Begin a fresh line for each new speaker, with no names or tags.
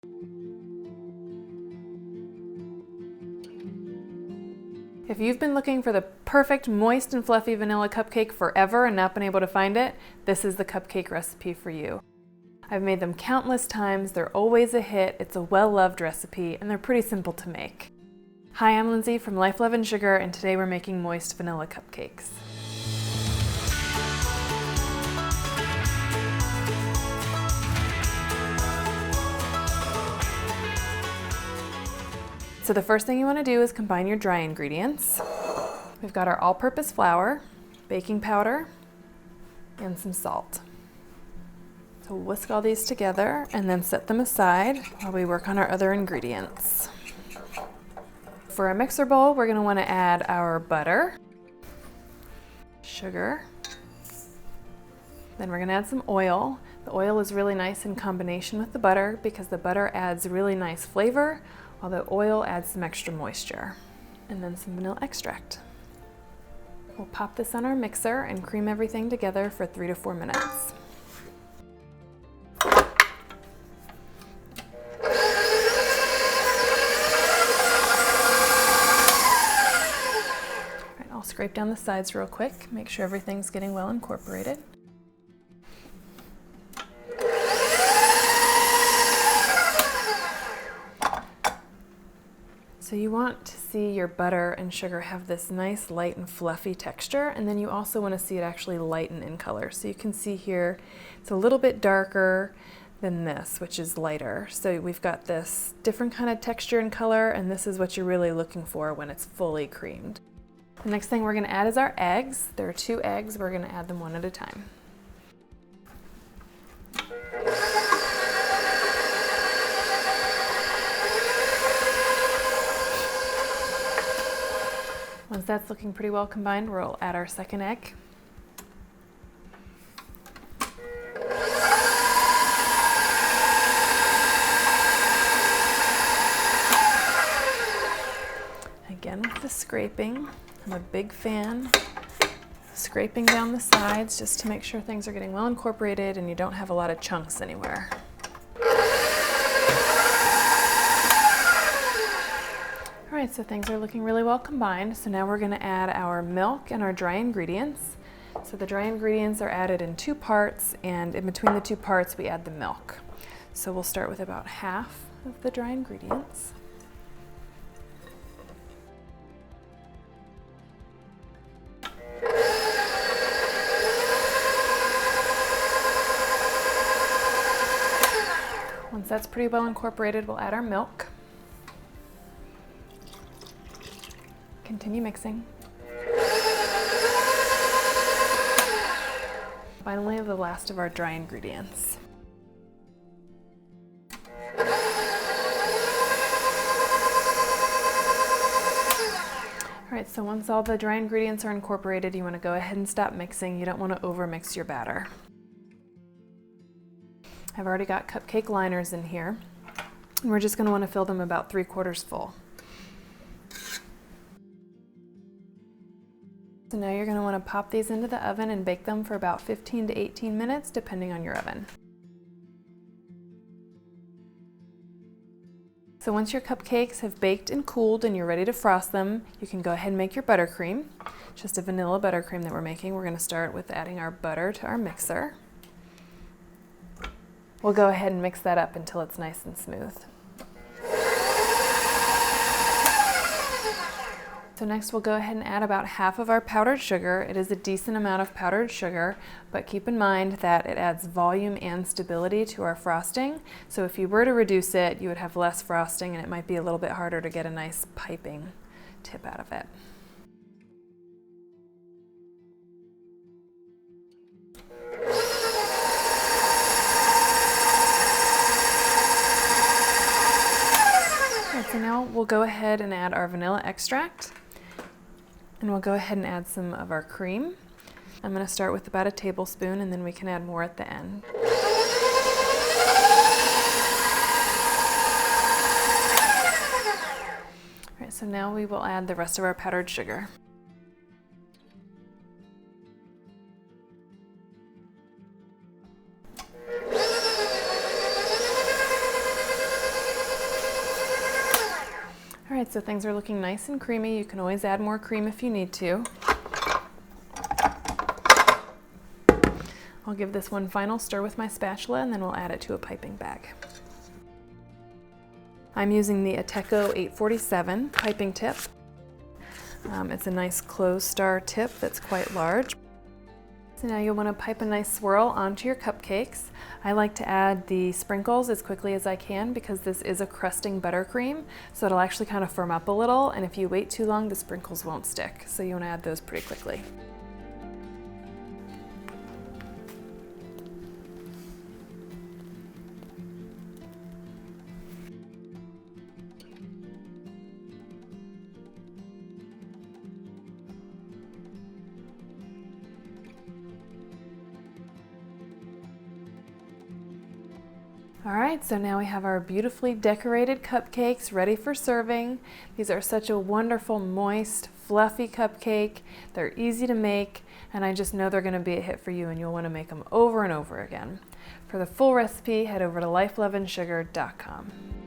If you've been looking for the perfect moist and fluffy vanilla cupcake forever and not been able to find it, this is the cupcake recipe for you. I've made them countless times, they're always a hit, it's a well-loved recipe, and they're pretty simple to make. Hi, I'm Lindsay from Life, Love, and Sugar, and today we're making moist vanilla cupcakes. So the first thing you want to do is combine your dry ingredients. We've got our all-purpose flour, baking powder, and some salt. So whisk all these together and then set them aside while we work on our other ingredients. For our mixer bowl, we're going to want to add our butter, sugar, then we're going to add some oil. The oil is really nice in combination with the butter because the butter adds really nice flavor, while the oil adds some extra moisture. And then some vanilla extract. We'll pop this on our mixer and cream everything together for 3 to 4 minutes. All right, I'll scrape down the sides real quick, make sure everything's getting well incorporated. So you want to see your butter and sugar have this nice light and fluffy texture, and then you also want to see it actually lighten in color. So you can see here it's a little bit darker than this, which is lighter. So we've got this different kind of texture and color, and this is what you're really looking for when it's fully creamed. The next thing we're going to add is our eggs. There are 2 eggs. We're going to add them one at a time. Once that's looking pretty well combined, we'll add our second egg. Again with the scraping, I'm a big fan of scraping down the sides just to make sure things are getting well incorporated and you don't have a lot of chunks anywhere. All right, so things are looking really well combined. So now we're going to add our milk and our dry ingredients. So the dry ingredients are added in 2 parts, and in between the 2 parts we add the milk. So we'll start with about half of the dry ingredients. Once that's pretty well incorporated, we'll add our milk. Continue mixing. Finally, the last of our dry ingredients. All right, so once all the dry ingredients are incorporated, you want to go ahead and stop mixing. You don't want to overmix your batter. I've already got cupcake liners in here, and we're just going to want to fill them about 3/4 full. So now you're going to want to pop these into the oven and bake them for about 15 to 18 minutes, depending on your oven. So once your cupcakes have baked and cooled and you're ready to frost them, you can go ahead and make your buttercream. Just a vanilla buttercream that we're making. We're going to start with adding our butter to our mixer. We'll go ahead and mix that up until it's nice and smooth. So next we'll go ahead and add about half of our powdered sugar. It is a decent amount of powdered sugar, but keep in mind that it adds volume and stability to our frosting. So if you were to reduce it, you would have less frosting and it might be a little bit harder to get a nice piping tip out of it. All right, so now we'll go ahead and add our vanilla extract. And we'll go ahead and add some of our cream. I'm going to start with about a tablespoon and then we can add more at the end. All right, so now we will add the rest of our powdered sugar. right, so things are looking nice and creamy. You can always add more cream if you need to. I'll give this one final stir with my spatula and then we'll add it to a piping bag. I'm using the Ateco 847 piping tip. It's a nice closed star tip that's quite large. So now you'll want to pipe a nice swirl onto your cupcakes. I like to add the sprinkles as quickly as I can because this is a crusting buttercream, so it'll actually kind of firm up a little, and if you wait too long, the sprinkles won't stick. So you want to add those pretty quickly. All right, so now we have our beautifully decorated cupcakes ready for serving. These are such a wonderful, moist, fluffy cupcake. They're easy to make, and I just know they're gonna be a hit for you and you'll wanna make them over and over again. For the full recipe, head over to lifeloveandsugar.com.